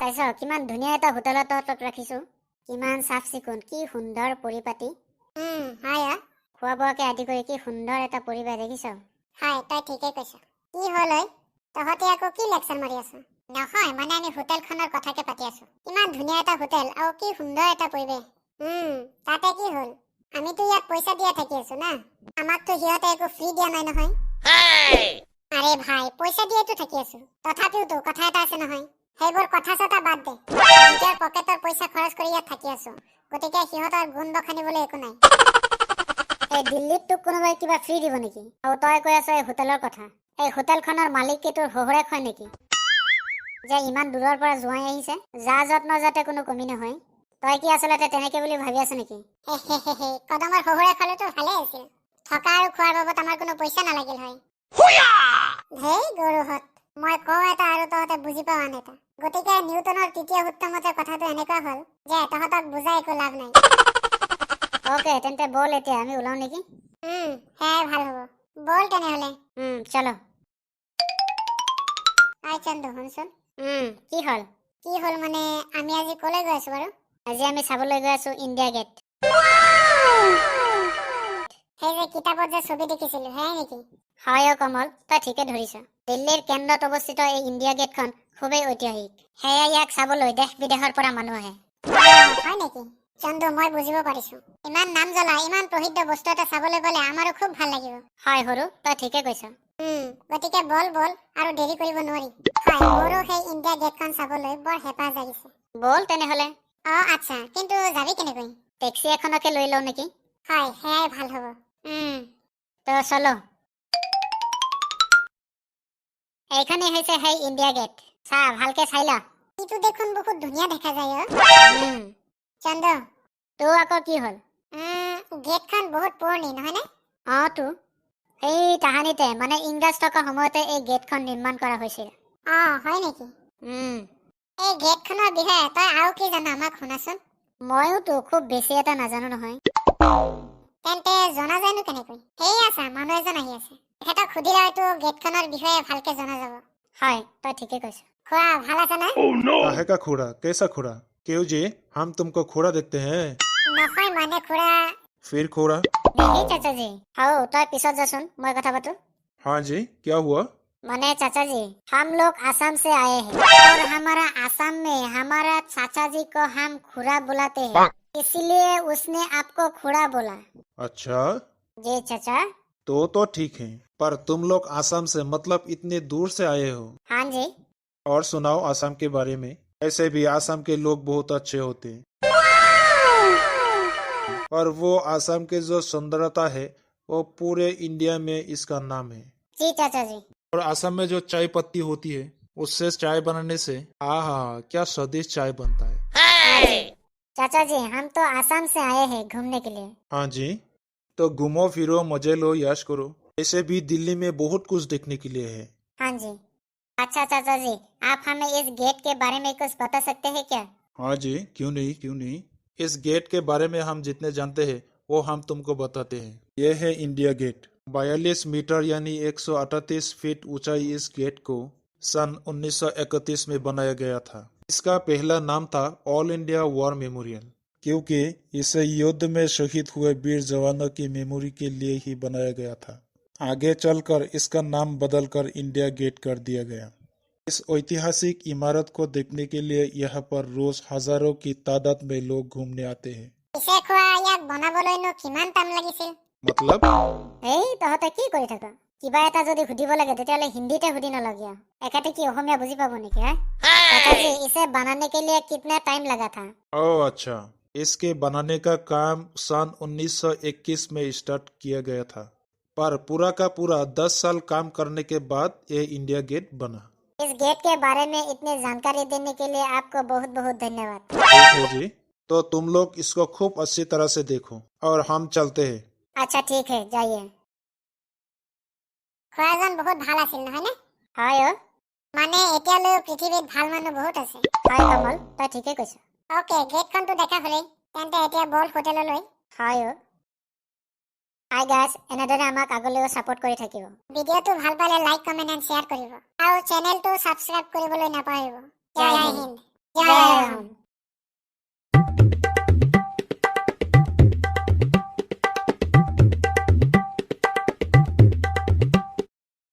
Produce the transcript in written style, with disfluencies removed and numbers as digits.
চাইছ কিমান ধুনীয়া এটা হোটেলত তহঁতক ৰাখিছো। কিমান চাফ চিকুণ, কি সুন্দৰ পৰিপাটি। হয় খোৱা বোৱাকে আদি কৰি কি সুন্দৰ এটা পৰিৱেশ দেখিছ। হয় তই ঠিকে কৈছ। কি হ'ল ঐ তহঁতে আকৌ কি লেকচাৰ মাৰি আছ? নহয় মানে আমি হোটেলখনৰ কথাকে পাতি আছো। কিমান ধুনীয়া এটা হোটেল আৰু কি সুন্দৰ এটা পৰিৱেশ। তাতে কি হ'ল? আমিতো ইয়াত পইচা দিয়া থাকি আছো না, আমাকতো সিহঁতে একো ফ্ৰী দিয়া নাই নহয়। আৰে ভাই পইচা দিয়েতো থাকি আছো, তথাপিওতো কথা এটা আছে নহয়। সেইবোৰ কথা চথা বাদ দে, নিজৰ পকেটৰ পইচা খৰচ কৰি ইয়াত থাকি আছো, গতিকে সিহঁতৰ গুণ বখানিবলৈ একো নাই। এই দিল্লীত তোক কোনোবাই কিবা ফ্ৰী দিব নেকি? আৰু তই কৈ আছ এই হোটেলৰ কথা। এই হোটেলখনৰ মালিক কি তোৰ শহুৰেক হয় নেকি? যে ইমান দূৰৰ পৰা জোৱাই আহিছে, যা যত্ন যাতে কোনো কমি নহয়। তই কি আচলতে তেনেকে বুলি ভাবি আছ নেকি? কদমৰ শহুৰেক হলেতো ভালে আছিল, থকা আৰু খোৱাৰ বাবদ আমাৰ কোনো পইচা নালাগিল হয়। হেই গৰুহত, মই কওঁ এটা আৰু তহঁতে বুজি পাৱ আন এটা। গতিকে নিউটনৰ তৃতীয় সূত্ৰমতে কথাটো এনেকুৱা হ'ল যে তহঁতক বুজাই একো লাভ নাই। ওকে তেন্তে বল এতিয়া আমি ওলাও নেকি? সেয়াই ভাল হ'ব, বল তেনেহলে। চলো। আই চন্দু শুনচোন। কি হ'ল? কি হ'ল মানে আমি আজি কলৈ গৈ আছো বাৰু? আজি আমি চাবলৈ গৈ আছো ইণ্ডিয়া গেট। সেই যে কিতাপত যে ছবি দেখিছিলো সেয়াই নেকি? হয় কমল, তই ঠিকে ধৰিছ। দিল্লীৰ কেন্দ্ৰত অৱস্থিত এই ইণ্ডিয়া গেটখন খুবেই ঐতিহাসিক। সেয়া ইয়াক চাবলৈ দেশ বিদেশৰ পৰা মানুহ আহে। হয় নেকি? চন্দু মই বুজিব পাৰিছো, ইমান নাম জ্বলা ইমান প্ৰসিদ্ধ বস্তু এটা চাবলৈ গলে আমাৰো খুব ভাল লাগিব। হয় সৰু, তই ঠিকে কৈছ। গতিকে বল বল আৰু দেৰি কৰিব নোৱাৰি। হয় মোৰো সেই ইণ্ডিয়া গেটখন চাবলৈ বৰ হেঁপাহ জাগিছে। বল তেনেহলে। আচ্ছা, কিন্তু যাবি কেনেকৈ? টেক্সি এখনকে লৈ লওঁ নেকি? হয় সেয়াই ভাল হ'ব। তো চলো। এইখানে হৈছে সেই ইণ্ডিয়া গেট। চা ভালকে চাই ল। ইটো দেখোন বহুত ধুনীয়া দেখা যায়। চন্দু তো আকৌ কি হ'ল? গেটখন বহুত পুৰণি নহয়নে? তো এই তাহানিতে মানে ইংৰাজ থকা সময়তে এই গেটখন নিৰ্মাণ কৰা হৈছিল। হয় নেকি? এই গেটখনৰ বিষয়ে তই আৰু কি জান আমাক শুনাচোন। ময়োতো খুব বেছি এটা নাজানো নহয়। তেন্তে জনা জানো কেনেকৈ? সেই আছা মানুহ এজন আহি আছে, তেখেতক সুধিলে হয়তো গেটখনৰ বিষয়ে ভালকে জনা যাব। হয় তই ঠিকে কৈছ। খুৰা ভাল আছে না? काहे का खोड़ा? कैसा खोड़ा? क्यों जी, हम तुमको खोड़ा देखते हैं। নহয় মানে খুৰা। फिर खोड़ा? नहीं चाचा जी, आओ तय पिছত जासुन मैं कथा बातू। हाँ जी, क्या हुआ? माने चाचा जी हम लोग आसाम से आए हैं और हमारा आसाम में हमारा चाचा जी को हम खुरा बुलाते हैं, इसलिए उसने आपको खुरा बोला। अच्छा जी चाचा। तो ठीक है, पर तुम लोग आसाम से मतलब इतने दूर से आए हो। हाँ जी। और सुनाओ आसाम के बारे में। ऐसे भी आसाम के लोग बहुत अच्छे होते हैं, और वो आसाम के जो सुंदरता है वो पूरे इंडिया में इसका नाम है। जी चाचा जी। और आसाम में जो चाय पत्ती होती है उससे चाय बनाने से आहा क्या स्वादिष्ट चाय बनता है। चाचा जी हम तो आसाम से आए हैं घूमने के लिए। हाँ जी, तो घूमो फिरो मजे लो यश करो। ऐसे भी दिल्ली में बहुत कुछ देखने के लिए है। हाँ जी। अच्छा चाचा जी आप हमें इस गेट के बारे में कुछ बता सकते हैं क्या? हाँ जी, क्यों नहीं क्यों नहीं। इस गेट के बारे में हम जितने जानते हैं वो हम तुमको बताते हैं। ये है इंडिया गेट। 42 मीटर यानी 138 फीट ऊंचाई इस गेट को सन 1931 में बनाया गया था। इसका पहला नाम था ऑल इंडिया वॉर मेमोरियल, क्योंकि इसे युद्ध में शहीद हुए वीर जवानों की मेमोरी के लिए ही बनाया गया था। आगे चलकर इसका नाम बदलकर इंडिया गेट कर दिया गया। इस ऐतिहासिक इमारत को देखने के लिए यहाँ पर रोज हजारों की तादाद में लोग घूमने आते हैं। পিছে খোৱা ইয়াক বনাবলৈনো কিমান টাইম লাগিছিল? मतलब এই তহঁতে কি কৰি থাকা? কিবা এটা যদি সুধিব লাগে তেতিয়াহলে হিন্দীতে সুধি নলগিয়া, একাতে কি অসমীয়া বুজি পাব নেকি? চাচাজি इसे बनाने के लिए कितना टाइम लगा था? ओह अच्छा, इसके बनाने का काम सन 1921 में स्टार्ट किया गया था, पर पूरा का पूरा 10 साल काम करने के बाद ये इंडिया गेट बना। इस गेट के बारे में इतनी जानकारी देने के लिए आपको बहुत बहुत धन्यवाद। ठीक है जी, तो तुम लोग इसको खूब अच्छी तरह से देखो और हम चलते हैं। अच्छा ठीक है जाइए। খুৰাজন বহুত ভাল আছিল নহয় নে? হয় মানে এতিয়ালৈ পৃথিৱীত ভাল মানুহ বহুত আছে। হয় কমল তই ঠিকে কৈছ। ওকে গেটখনটো দেখা হলেই, তেন্তে এতিয়া বল হোটেললৈ। হয় হাই গাইজ, এনেদৰে আমাক আগলৈও সাপোৰ্ট কৰি থাকিব। ভিডিঅ'টো ভাল পালে লাইক কমেণ্ট এণ্ড শ্বেয়াৰ কৰিব আৰু চেনেলটো সাবস্ক্ৰাইব কৰিবলৈ নাপাহৰিব। জয় হিন্দ।